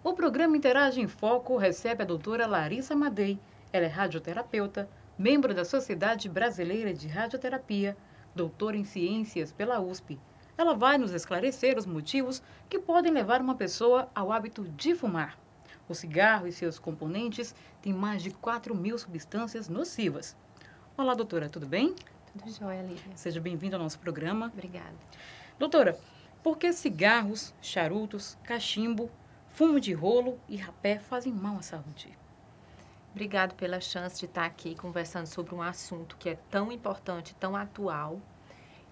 O programa Interage em Foco recebe a doutora Larissa Madei. Ela é radioterapeuta, membro da Sociedade Brasileira de Radioterapia, doutora em Ciências pela USP. Ela vai nos esclarecer os motivos que podem levar uma pessoa ao hábito de fumar. O cigarro e seus componentes têm mais de 4.000 substâncias nocivas. Olá, doutora, tudo bem? Tudo jóia, Lívia. Seja bem-vinda ao nosso programa. Obrigada. Doutora, por que cigarros, charutos, cachimbo, fumo de rolo e rapé fazem mal à saúde? Obrigada pela chance de estar aqui conversando sobre um assunto que é tão importante, tão atual,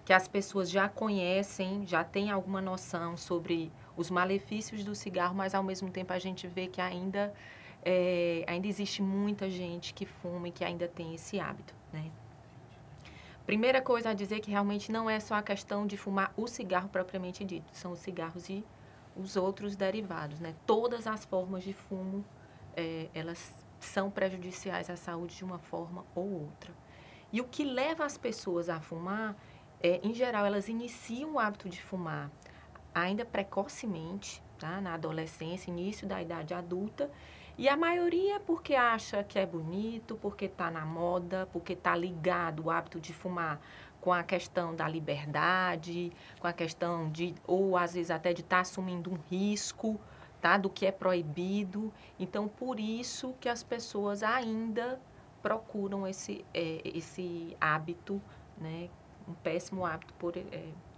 que as pessoas já conhecem, já têm alguma noção sobre os malefícios do cigarro, mas ao mesmo tempo a gente vê que ainda existe muita gente que fuma e que ainda tem esse hábito, né? Primeira coisa a dizer que realmente não é só a questão de fumar o cigarro propriamente dito, são os cigarros e os outros derivados, né? Todas as formas de fumo, elas são prejudiciais à saúde de uma forma ou outra. E o que leva as pessoas a fumar, em geral, elas iniciam o hábito de fumar ainda precocemente, tá? Na adolescência, início da idade adulta, e a maioria é porque acha que é bonito, porque está na moda, porque está ligado o hábito de fumar com a questão da liberdade, com a questão de, ou às vezes até de estar assumindo um risco, tá? Do que é proibido. Então, por isso que as pessoas ainda procuram esse hábito, né? Um péssimo hábito,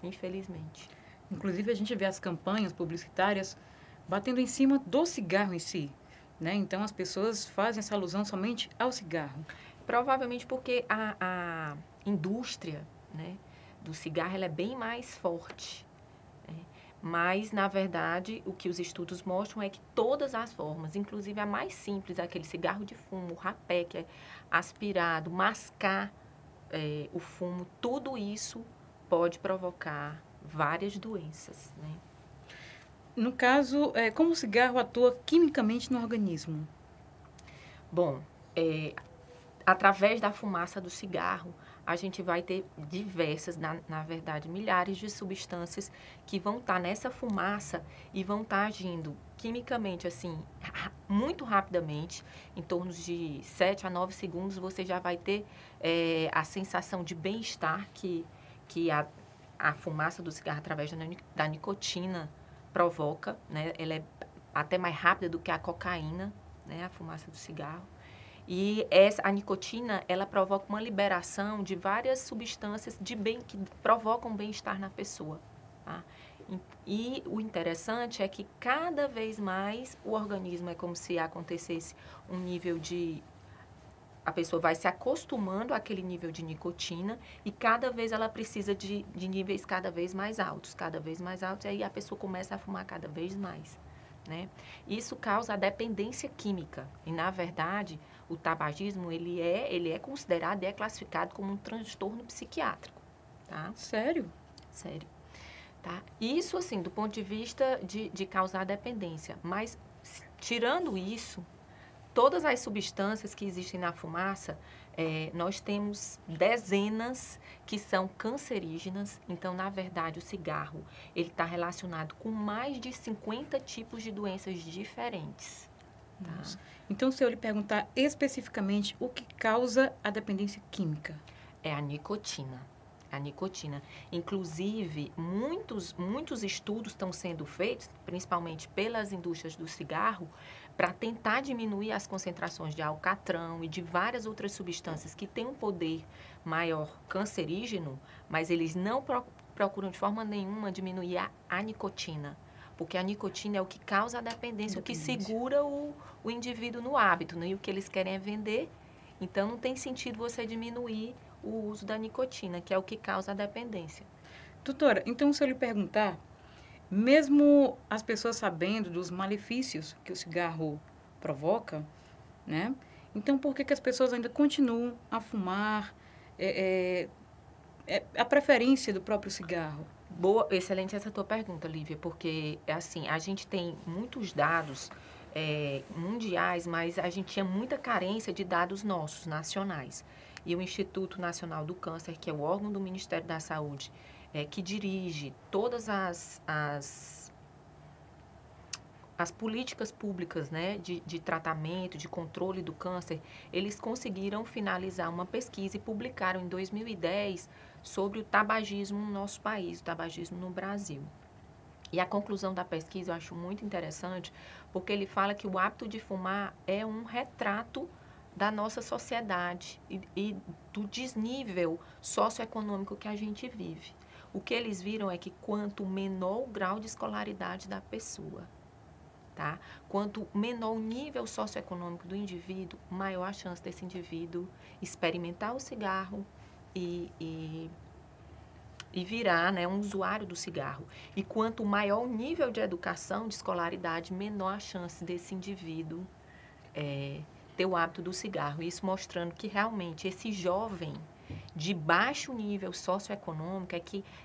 infelizmente. Inclusive, a gente vê as campanhas publicitárias batendo em cima do cigarro em si, né? Então, as pessoas fazem essa alusão somente ao cigarro. Provavelmente porque a indústria, né, do cigarro ela é bem mais forte, né? Mas, na verdade, o que os estudos mostram é que todas as formas, inclusive a mais simples, aquele cigarro de fumo, o rapé, que é aspirado, mascar o fumo, tudo isso pode provocar várias doenças, né? No caso, como o cigarro atua quimicamente no organismo? Bom, através da fumaça do cigarro, a gente vai ter diversas, na verdade, milhares de substâncias que vão estar nessa fumaça e vão estar agindo quimicamente, assim, muito rapidamente, em torno de 7 a 9 segundos, você já vai ter a sensação de bem-estar que a fumaça do cigarro, através da nicotina, provoca, né? Ela é até mais rápida do que a cocaína, né? A fumaça do cigarro. E a nicotina, ela provoca uma liberação de várias substâncias que provocam bem-estar na pessoa. Tá? E o interessante é que cada vez mais o organismo é como se acontecesse um nível de... A pessoa vai se acostumando àquele nível de nicotina e cada vez ela precisa de níveis cada vez mais altos, e aí a pessoa começa a fumar cada vez mais, né? Isso causa a dependência química e, na verdade, o tabagismo ele é considerado e é classificado como um transtorno psiquiátrico, tá? Sério? Sério, tá? Isso, assim, do ponto de vista de causar dependência, mas tirando isso, todas as substâncias que existem na fumaça, nós temos dezenas que são cancerígenas. Então, na verdade, o cigarro ele está relacionado com mais de 50 tipos de doenças diferentes. Tá? Então, se eu lhe perguntar especificamente o que causa a dependência química? É a nicotina. A nicotina. Inclusive, muitos estudos estão sendo feitos, principalmente pelas indústrias do cigarro, para tentar diminuir as concentrações de alcatrão e de várias outras substâncias que têm um poder maior cancerígeno, mas eles não procuram de forma nenhuma diminuir a nicotina. Porque a nicotina é o que causa a dependência, o que segura o indivíduo no hábito, né? E o que eles querem é vender. Então, não tem sentido você diminuir o uso da nicotina, que é o que causa a dependência. Doutora, então se eu lhe perguntar, mesmo as pessoas sabendo dos malefícios que o cigarro provoca, né? Então, por que as pessoas ainda continuam a fumar? A preferência do próprio cigarro? Boa, excelente essa tua pergunta, Lívia, porque, assim, a gente tem muitos dados mundiais, mas a gente tinha muita carência de dados nossos, nacionais. E o Instituto Nacional do Câncer, que é o órgão do Ministério da Saúde, que dirige todas as políticas públicas, né, de tratamento, de controle do câncer, eles conseguiram finalizar uma pesquisa e publicaram em 2010 sobre o tabagismo no nosso país, o tabagismo no Brasil. E a conclusão da pesquisa eu acho muito interessante, porque ele fala que o hábito de fumar é um retrato da nossa sociedade e do desnível socioeconômico que a gente vive. O que eles viram é que quanto menor o grau de escolaridade da pessoa, tá? Quanto menor o nível socioeconômico do indivíduo, maior a chance desse indivíduo experimentar o cigarro e virar, né, um usuário do cigarro. E quanto maior o nível de educação, de escolaridade, menor a chance desse indivíduo ter o hábito do cigarro. Isso mostrando que realmente esse jovem de baixo nível socioeconômico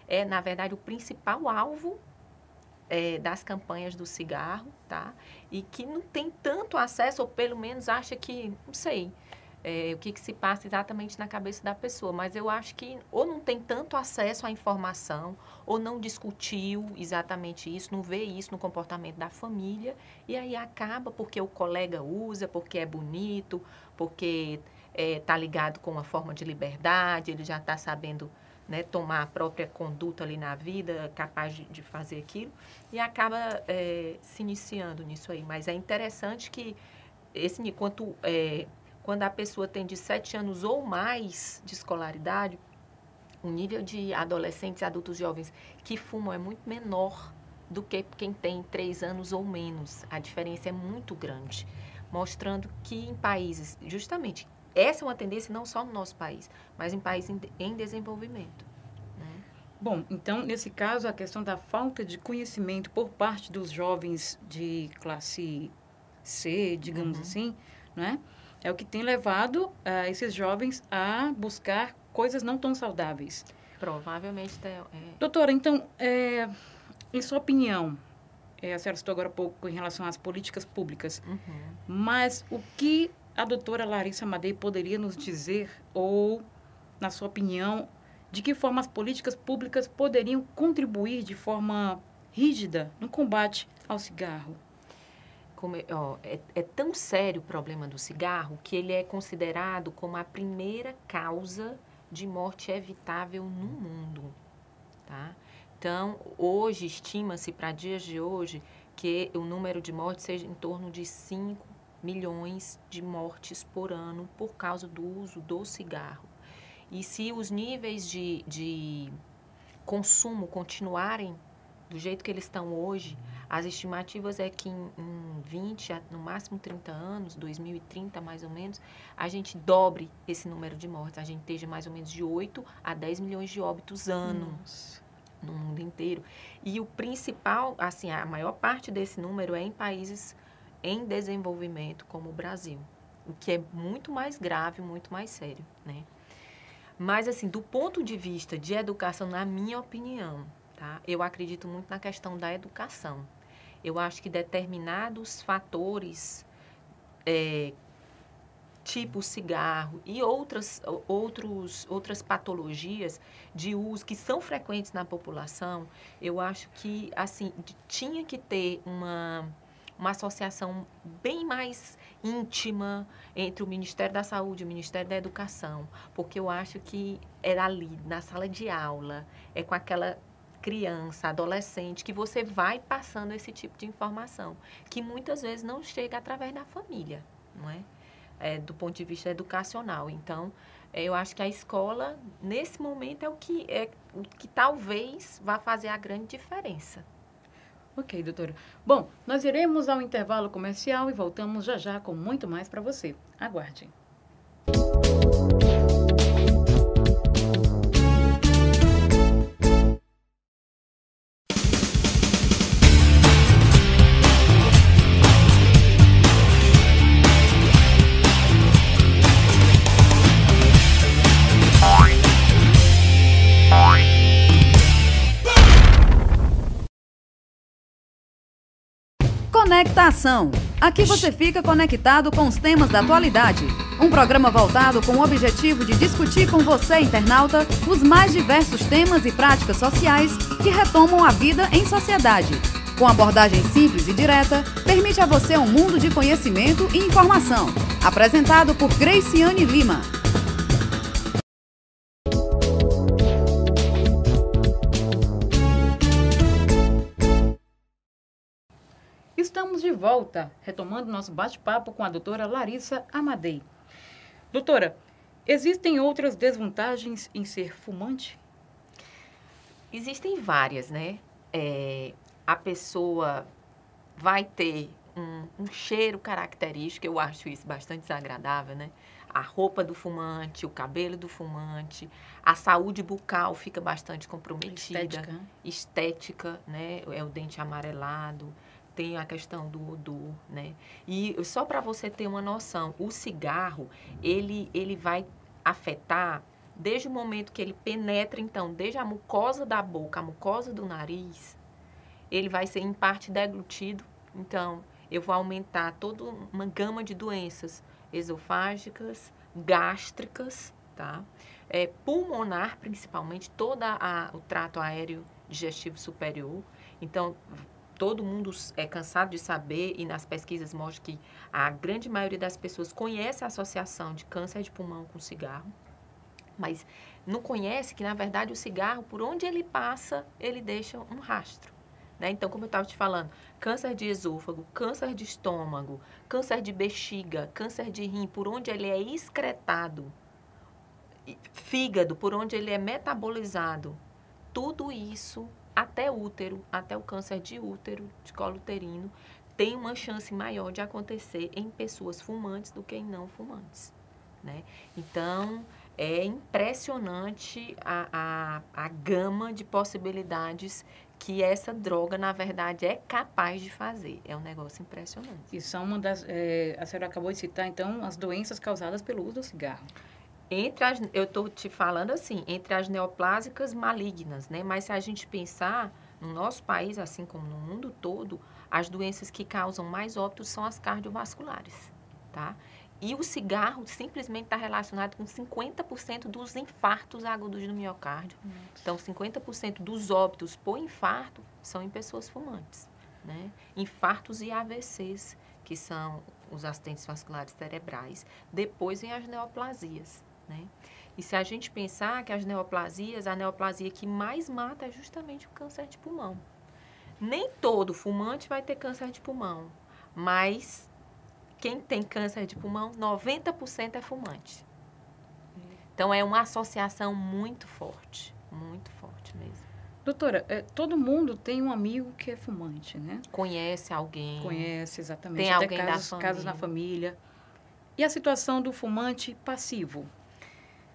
é na verdade, o principal alvo das campanhas do cigarro, tá? E que não tem tanto acesso, ou pelo menos acha que, não sei, o que se passa exatamente na cabeça da pessoa, mas eu acho que ou não tem tanto acesso à informação, ou não discutiu exatamente isso, não vê isso no comportamento da família, e aí acaba porque o colega usa, porque é bonito, porque está ligado com uma forma de liberdade, ele já está sabendo, né, tomar a própria conduta ali na vida, capaz de fazer aquilo, e acaba se iniciando nisso aí. Mas é interessante que quando a pessoa tem de 7 anos ou mais de escolaridade, o nível de adolescentes e adultos jovens que fumam é muito menor do que quem tem 3 anos ou menos. A diferença é muito grande, mostrando que em países, justamente, essa é uma tendência não só no nosso país, mas em países em desenvolvimento, né? Bom, então, nesse caso, a questão da falta de conhecimento por parte dos jovens de classe C, digamos assim, né? É o que tem levado esses jovens a buscar coisas não tão saudáveis. Provavelmente. Doutora, então, em sua opinião, a senhora citou agora há pouco em relação às políticas públicas, mas o que a doutora Larissa Madei poderia nos dizer, ou, na sua opinião, de que forma as políticas públicas poderiam contribuir de forma rígida no combate ao cigarro? É tão sério o problema do cigarro que ele é considerado como a primeira causa de morte evitável no mundo, tá? Então, hoje, estima-se para dias de hoje que o número de mortes seja em torno de 5 milhões de mortes por ano por causa do uso do cigarro. E se os níveis de consumo continuarem do jeito que eles estão hoje, as estimativas é que em 20, no máximo 30 anos, 2030 mais ou menos, a gente dobre esse número de mortes. A gente esteja mais ou menos de 8 a 10 milhões de óbitos ano no mundo inteiro. E o principal, assim, a maior parte desse número é em países em desenvolvimento, como o Brasil, o que é muito mais grave, muito mais sério, né? Mas, assim, do ponto de vista de educação, na minha opinião, tá? Eu acredito muito na questão da educação. Eu acho que determinados fatores, tipo cigarro e outras patologias de uso que são frequentes na população, eu acho que, assim, tinha que ter uma associação bem mais íntima entre o Ministério da Saúde e o Ministério da Educação, porque eu acho que era ali, na sala de aula, com aquela criança, adolescente, que você vai passando esse tipo de informação, que muitas vezes não chega através da família, não é? Do ponto de vista educacional. Então, eu acho que a escola, nesse momento, é o que talvez vá fazer a grande diferença. Ok, doutora. Bom, nós iremos ao intervalo comercial e voltamos já já com muito mais para você. Aguarde. Conectação. Aqui você fica conectado com os temas da atualidade. Um programa voltado com o objetivo de discutir com você, internauta, os mais diversos temas e práticas sociais que retomam a vida em sociedade. Com abordagem simples e direta, permite a você um mundo de conhecimento e informação. Apresentado por Graciane Lima. Estamos de volta, retomando nosso bate-papo com a doutora Larissa Amadei. Doutora, existem outras desvantagens em ser fumante? Existem várias, né? A pessoa vai ter um cheiro característico, eu acho isso bastante desagradável, né? A roupa do fumante, o cabelo do fumante, a saúde bucal fica bastante comprometida. Estética, né? É o dente amarelado. Tem a questão do odor, né? E só para você ter uma noção, o cigarro, ele vai afetar desde o momento que ele penetra, então, desde a mucosa da boca, a mucosa do nariz, ele vai ser em parte deglutido. Então, eu vou aumentar toda uma gama de doenças esofágicas, gástricas, tá? Pulmonar, principalmente, todo o trato aéreo digestivo superior. Então, todo mundo é cansado de saber, e nas pesquisas mostra que a grande maioria das pessoas conhece a associação de câncer de pulmão com cigarro, mas não conhece que, na verdade, o cigarro, por onde ele passa, ele deixa um rastro, né? Então, como eu estava te falando, câncer de esôfago, câncer de estômago, câncer de bexiga, câncer de rim, por onde ele é excretado, fígado, por onde ele é metabolizado, tudo isso, até útero, até o câncer de útero, de colo uterino, tem uma chance maior de acontecer em pessoas fumantes do que em não fumantes, né? Então, é impressionante a gama de possibilidades que essa droga, na verdade, é capaz de fazer. É um negócio impressionante. E são uma das... a senhora acabou de citar, então, as doenças causadas pelo uso do cigarro. Eu estou te falando assim, entre as neoplásicas malignas, né? Mas se a gente pensar, no nosso país, assim como no mundo todo, as doenças que causam mais óbitos são as cardiovasculares, tá? E o cigarro simplesmente está relacionado com 50% dos infartos agudos do miocárdio. Então, 50% dos óbitos por infarto são em pessoas fumantes, né? Infartos e AVCs, que são os acidentes vasculares cerebrais. Depois vem as neoplasias, né? E se a gente pensar que a neoplasia que mais mata é justamente o câncer de pulmão. Nem todo fumante vai ter câncer de pulmão, mas quem tem câncer de pulmão, 90% é fumante. Então, é uma associação muito forte mesmo. Doutora, todo mundo tem um amigo que é fumante, né? Conhece alguém. Conhece, exatamente. Tem até alguém casos na família. E a situação do fumante passivo?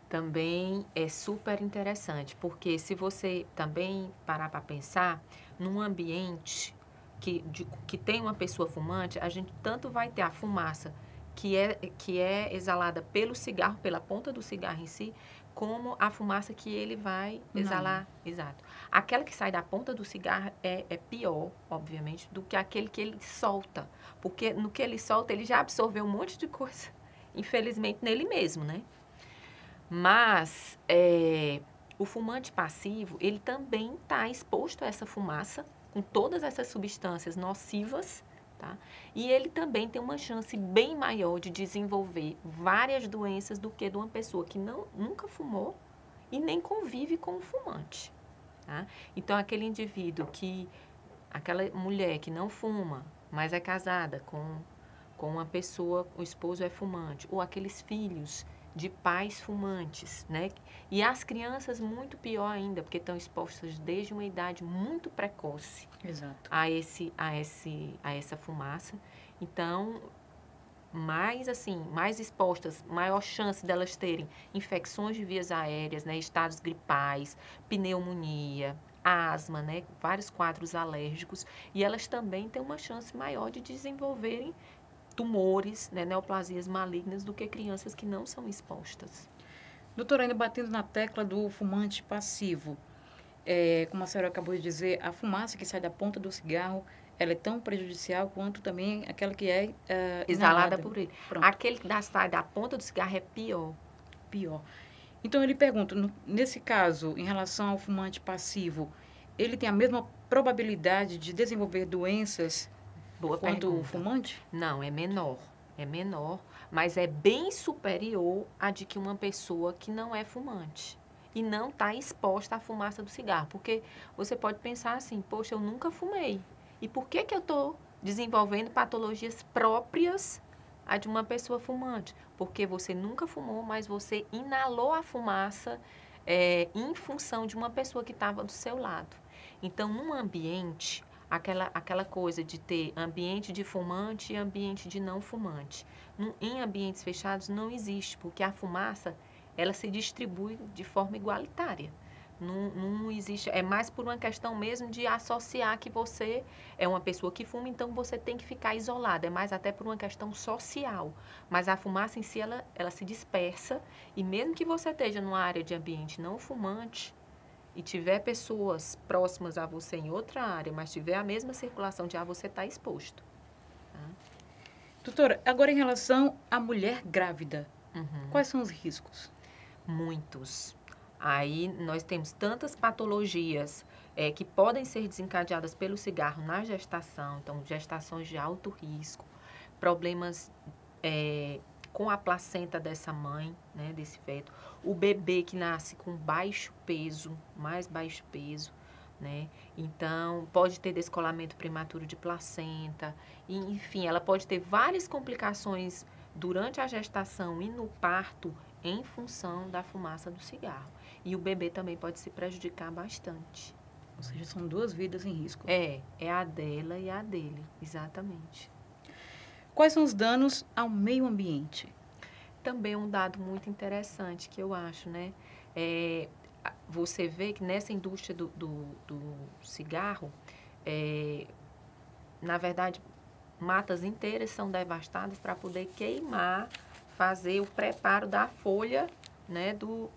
Também é super interessante, porque se você também parar para pensar, num ambiente que tem uma pessoa fumante, a gente tanto vai ter a fumaça que é exalada pelo cigarro, pela ponta do cigarro em si, como a fumaça que ele vai exalar. Exato. Aquela que sai da ponta do cigarro é pior, obviamente, do que aquele que ele solta. Porque no que ele solta, ele já absorveu um monte de coisa, infelizmente, nele mesmo, né? Mas o fumante passivo, ele também está exposto a essa fumaça, com todas essas substâncias nocivas, tá? E ele também tem uma chance bem maior de desenvolver várias doenças do que de uma pessoa que nunca fumou e nem convive com o fumante, tá? Então, aquele indivíduo aquela mulher que não fuma, mas é casada com uma pessoa, o esposo é fumante, ou aqueles filhos de pais fumantes, né? E as crianças muito pior ainda, porque estão expostas desde uma idade muito precoce. Exato. a essa fumaça. Então, mais expostas, maior chance delas terem infecções de vias aéreas, né? Estados gripais, pneumonia, asma, né? Vários quadros alérgicos. E elas também têm uma chance maior de desenvolverem tumores, né, neoplasias malignas, do que crianças que não são expostas. Doutora, ainda batendo na tecla do fumante passivo, como a senhora acabou de dizer, a fumaça que sai da ponta do cigarro, ela é tão prejudicial quanto também aquela que é exalada por ele. Pronto. Aquele que sai da ponta do cigarro é pior. Pior. Então, eu lhe pergunto, nesse caso, em relação ao fumante passivo, ele tem a mesma probabilidade de desenvolver doenças Boa quanto pergunta. fumante? Não, é menor, mas é bem superior à de que uma pessoa que não é fumante e não está exposta à fumaça do cigarro. Porque você pode pensar assim, poxa, eu nunca fumei. E por que eu estou desenvolvendo patologias próprias a de uma pessoa fumante? Porque você nunca fumou, mas você inalou a fumaça em função de uma pessoa que estava do seu lado. Então, num ambiente, aquela coisa de ter ambiente de fumante e ambiente de não fumante. Em ambientes fechados não existe, porque a fumaça, ela se distribui de forma igualitária. Não existe, é mais por uma questão mesmo de associar que você é uma pessoa que fuma, então você tem que ficar isolado, é mais até por uma questão social. Mas a fumaça em si, ela se dispersa, e mesmo que você esteja numa área de ambiente não fumante, e tiver pessoas próximas a você em outra área, mas tiver a mesma circulação de ar, você está exposto. Tá? Doutora, agora em relação à mulher grávida, quais são os riscos? Muitos. Aí nós temos tantas patologias que podem ser desencadeadas pelo cigarro na gestação, então gestações de alto risco, problemas com a placenta dessa mãe, né, desse feto, o bebê que nasce com baixo peso, mais baixo peso, né, então pode ter descolamento prematuro de placenta, e, enfim, ela pode ter várias complicações durante a gestação e no parto em função da fumaça do cigarro. E o bebê também pode se prejudicar bastante. Ou seja, são duas vidas em risco. É a dela e a dele, exatamente. Quais são os danos ao meio ambiente? Também um dado muito interessante que eu acho, né? Você vê que nessa indústria do cigarro, na verdade, matas inteiras são devastadas para poder queimar, fazer o preparo da folha, né, do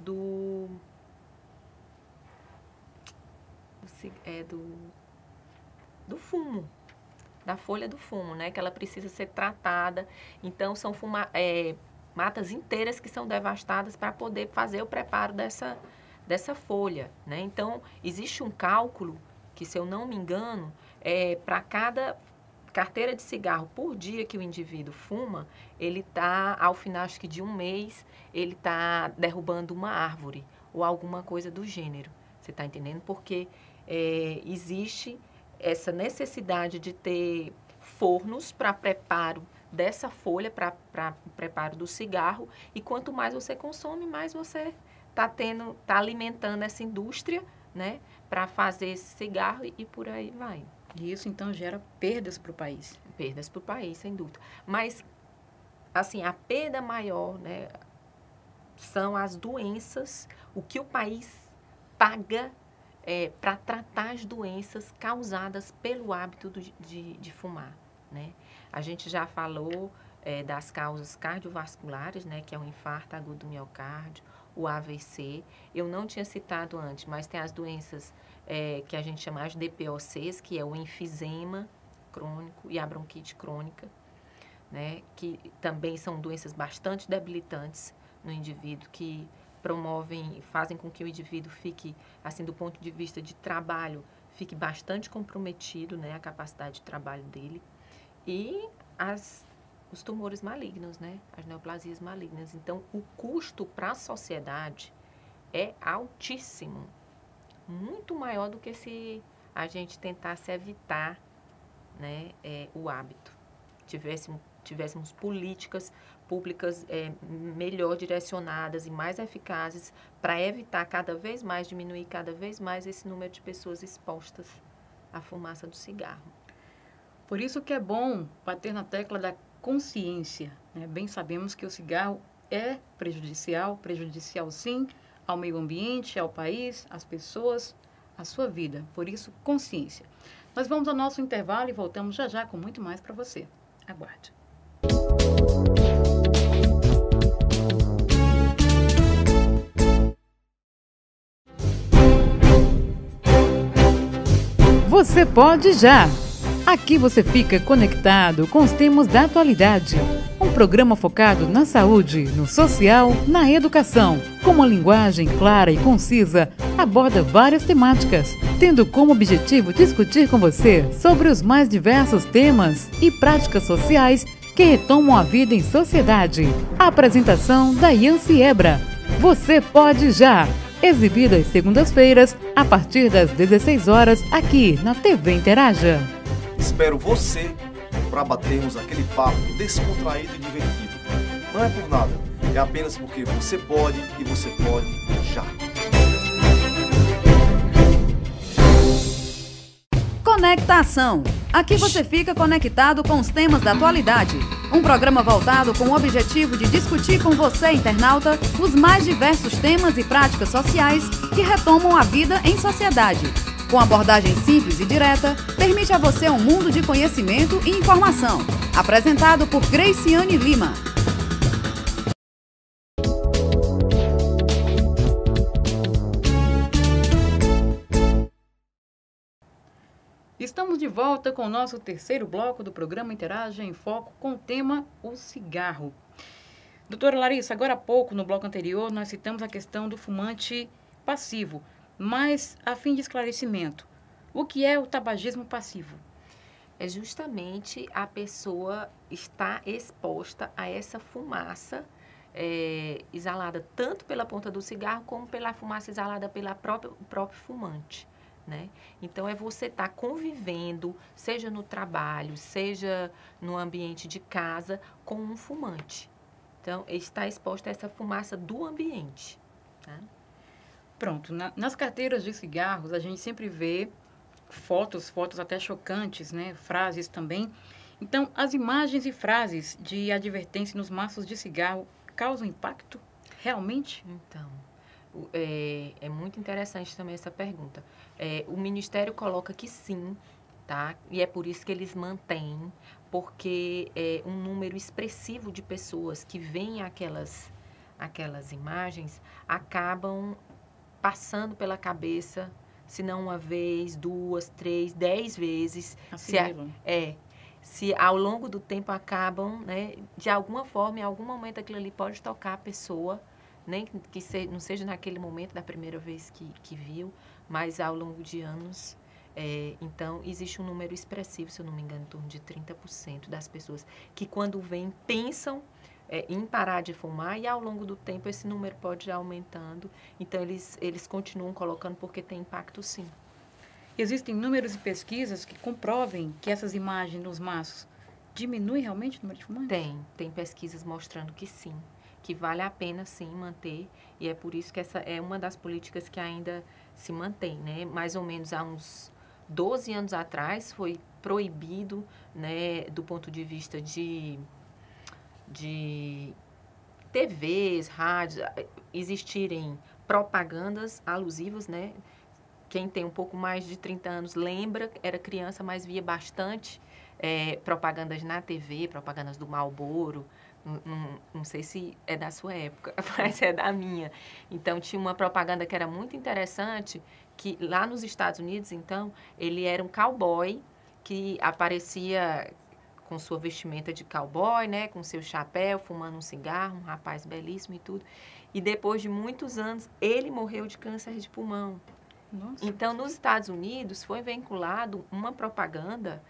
fumo, da folha do fumo, né, que ela precisa ser tratada. Então, são matas inteiras que são devastadas para poder fazer o preparo dessa folha, né. Então, existe um cálculo que, se eu não me engano, para cada carteira de cigarro por dia que o indivíduo fuma, ele está, ao final, acho que de um mês, ele está derrubando uma árvore ou alguma coisa do gênero. Você está entendendo? Porque existe essa necessidade de ter fornos para preparo dessa folha, para preparo do cigarro, e quanto mais você consome, mais você está alimentando essa indústria, né, para fazer esse cigarro, e por aí vai. E isso, então, gera perdas para o país. Perdas para o país, sem dúvida. Mas, assim, a perda maior, né, são as doenças, o que o país paga para tratar as doenças causadas pelo hábito de fumar, né? A gente já falou das causas cardiovasculares, né, que é o infarto agudo do miocárdio, o AVC. Eu não tinha citado antes, mas tem as doenças que a gente chama de DPOCs, que é o enfisema crônico e a bronquite crônica, né, que também são doenças bastante debilitantes no indivíduo, que fazem com que o indivíduo fique, assim, do ponto de vista de trabalho, fique bastante comprometido, né, a capacidade de trabalho dele. E os tumores malignos, né, as neoplasias malignas. Então, o custo para a sociedade é altíssimo, muito maior do que se a gente tentasse evitar, né, o hábito. Tivéssemos políticas públicas melhor direcionadas e mais eficazes para evitar diminuir cada vez mais esse número de pessoas expostas à fumaça do cigarro. Por isso que é bom bater na tecla da consciência, né? Bem sabemos que o cigarro é prejudicial sim, ao meio ambiente, ao país, às pessoas, à sua vida. Por isso, consciência. Nós vamos ao nosso intervalo e voltamos já já com muito mais para você. Aguarde. Você pode já! Aqui você fica conectado com os temas da atualidade. Um programa focado na saúde, no social, na educação, com uma linguagem clara e concisa aborda várias temáticas, tendo como objetivo discutir com você sobre os mais diversos temas e práticas sociais que retomam a vida em sociedade. A apresentação da Yancy Ebra. Você pode já! Exibida às segundas-feiras, a partir das 16 horas, aqui na TV Interaja. Espero você para batermos aquele papo descontraído e divertido. Não é por nada, é apenas porque você pode e você pode já. Conectação. Aqui você fica conectado com os temas da atualidade. Um programa voltado com o objetivo de discutir com você, internauta, os mais diversos temas e práticas sociais que retomam a vida em sociedade. Com abordagem simples e direta, permite a você um mundo de conhecimento e informação. Apresentado por Graciane Lima. Estamos de volta com o nosso terceiro bloco do programa Interaja em Foco com o tema o cigarro. Doutora Larissa, agora há pouco, no bloco anterior, nós citamos a questão do fumante passivo, mas a fim de esclarecimento, o que é o tabagismo passivo? É justamente a pessoa estar exposta a essa fumaça exalada tanto pela ponta do cigarro como pela fumaça exalada pelo próprio fumante. Né? Então, é você estar convivendo, seja no trabalho, seja no ambiente de casa, com um fumante. Então, está exposto a essa fumaça do ambiente. Tá? Pronto, nas carteiras de cigarros, a gente sempre vê fotos até chocantes, né? Frases também. Então, as imagens e frases de advertência nos maços de cigarro causam impacto realmente? Então, é muito interessante também essa pergunta. O Ministério coloca que sim, tá? E é por isso que eles mantêm, porque um número expressivo de pessoas que veem aquelas imagens acabam passando pela cabeça, se não uma vez, 2, 3, 10 vezes. Se ao longo do tempo acabam, né, de alguma forma, em algum momento aquilo ali pode tocar a pessoa, nem que não seja naquele momento da primeira vez que viu, mas ao longo de anos. Então, existe um número expressivo, se eu não me engano, em torno de 30% das pessoas que quando vêm pensam em parar de fumar, e ao longo do tempo esse número pode ir aumentando. Então, eles continuam colocando porque tem impacto sim. Existem números e pesquisas que comprovem que essas imagens nos maços diminuem realmente o número de fumantes? Tem pesquisas mostrando que sim, que vale a pena sim manter, e é por isso que essa é uma das políticas que ainda se mantém, né? Mais ou menos há uns 12 anos atrás foi proibido, né, do ponto de vista de TVs, rádios, existirem propagandas alusivas, né? Quem tem um pouco mais de 30 anos lembra, era criança, mas via bastante propagandas na TV, propagandas do Marlboro. Não sei se é da sua época, mas é da minha. Então, tinha uma propaganda que era muito interessante, que lá nos Estados Unidos, então, ele era um cowboy que aparecia com sua vestimenta de cowboy, né, com seu chapéu, fumando um cigarro, um rapaz belíssimo e tudo. E depois de muitos anos, ele morreu de câncer de pulmão. Nossa. Então, nos Estados Unidos, foi vinculado uma propaganda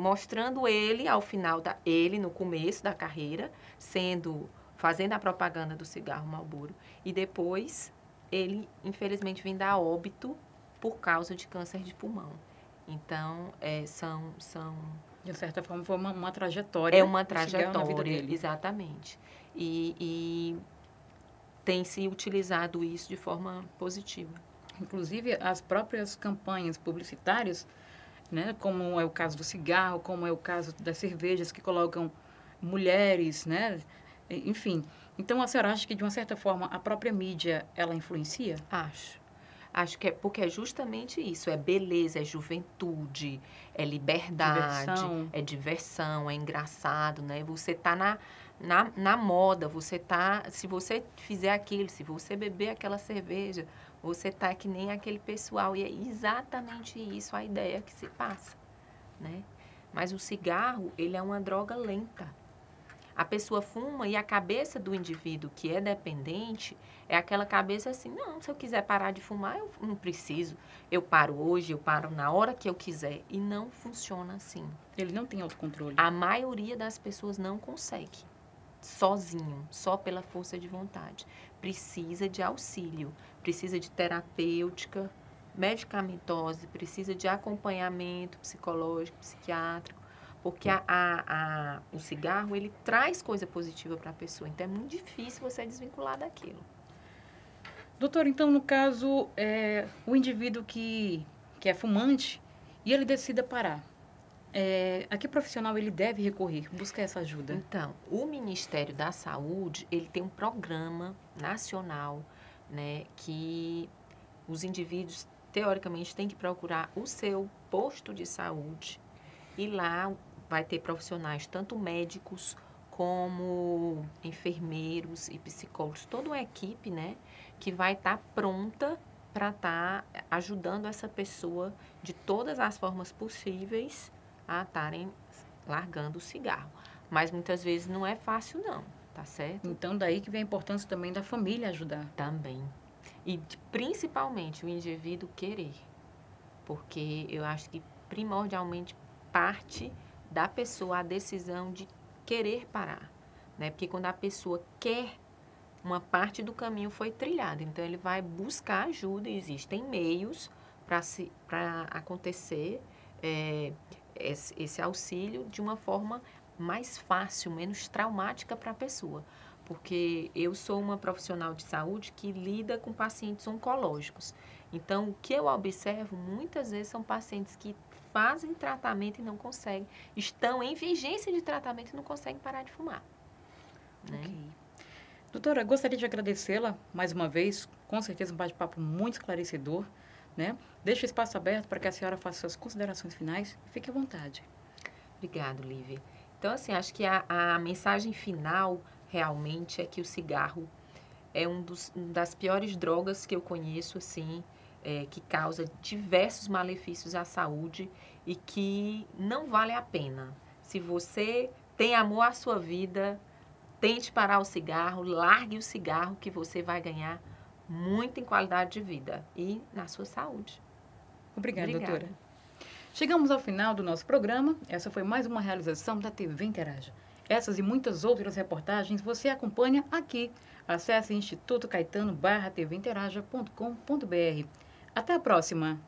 mostrando ele, ao final, ele no começo da carreira, fazendo a propaganda do cigarro Marlboro. E depois, ele, infelizmente, vindo a óbito por causa de câncer de pulmão. Então, são... De certa forma, foi uma trajetória. É uma trajetória na vida trajetória, dele. exatamente. E tem se utilizado isso de forma positiva. Inclusive, as próprias campanhas publicitárias, né, como é o caso do cigarro, como é o caso das cervejas que colocam mulheres, né, enfim. Então, a senhora acha que, de uma certa forma, a própria mídia, ela influencia? Acho que porque é justamente isso, é beleza, é juventude, é liberdade, é diversão, é engraçado, né? Você tá na moda, se você fizer aquilo, se você beber aquela cerveja, você tá que nem aquele pessoal, e é exatamente isso a ideia que se passa, né? Mas o cigarro, ele é uma droga lenta. A pessoa fuma e a cabeça do indivíduo que é dependente é aquela cabeça assim, não, se eu quiser parar de fumar, eu não preciso. Eu paro hoje, eu paro na hora que eu quiser. E não funciona assim. Ele não tem autocontrole. A maioria das pessoas não consegue sozinho, só pela força de vontade. Precisa de auxílio, precisa de terapêutica, medicamentosa, precisa de acompanhamento psicológico, psiquiátrico, porque o cigarro, ele traz coisa positiva para a pessoa. Então, é muito difícil você desvincular daquilo. Doutor, então, no caso, o indivíduo que é fumante e ele decida parar, a que profissional ele deve recorrer, buscar essa ajuda? Então, o Ministério da Saúde, ele tem um programa nacional, né, que os indivíduos, teoricamente, têm que procurar o seu posto de saúde e lá vai ter profissionais, tanto médicos como enfermeiros e psicólogos, toda uma equipe, né, que vai estar pronta para estar ajudando essa pessoa de todas as formas possíveis a estarem largando o cigarro. Mas muitas vezes não é fácil não, tá certo? Então, daí que vem a importância também da família ajudar. Também. E principalmente o indivíduo querer. Porque eu acho que primordialmente parte da pessoa a decisão de querer parar, né? Porque quando a pessoa quer, uma parte do caminho foi trilhada. Então, ele vai buscar ajuda e existem meios para acontecer esse auxílio de uma forma mais fácil, menos traumática para a pessoa. Porque eu sou uma profissional de saúde que lida com pacientes oncológicos. Então, o que eu observo muitas vezes são pacientes que fazem tratamento e não conseguem, estão em vigência de tratamento e não conseguem parar de fumar. Né? Ok. Doutora, gostaria de agradecê-la mais uma vez, com certeza um bate-papo muito esclarecedor, né? Deixo o espaço aberto para que a senhora faça suas considerações finais e fique à vontade. Obrigado, Lívia. Então, assim, acho que a mensagem final realmente é que o cigarro é uma das piores drogas que eu conheço, assim, que causa diversos malefícios à saúde e que não vale a pena. Se você tem amor à sua vida, tente parar o cigarro, largue o cigarro que você vai ganhar muito em qualidade de vida e na sua saúde. Obrigada, doutora. Chegamos ao final do nosso programa. Essa foi mais uma realização da TV Interaja. Essas e muitas outras reportagens você acompanha aqui. Acesse institutocaetano.com.br. Até a próxima!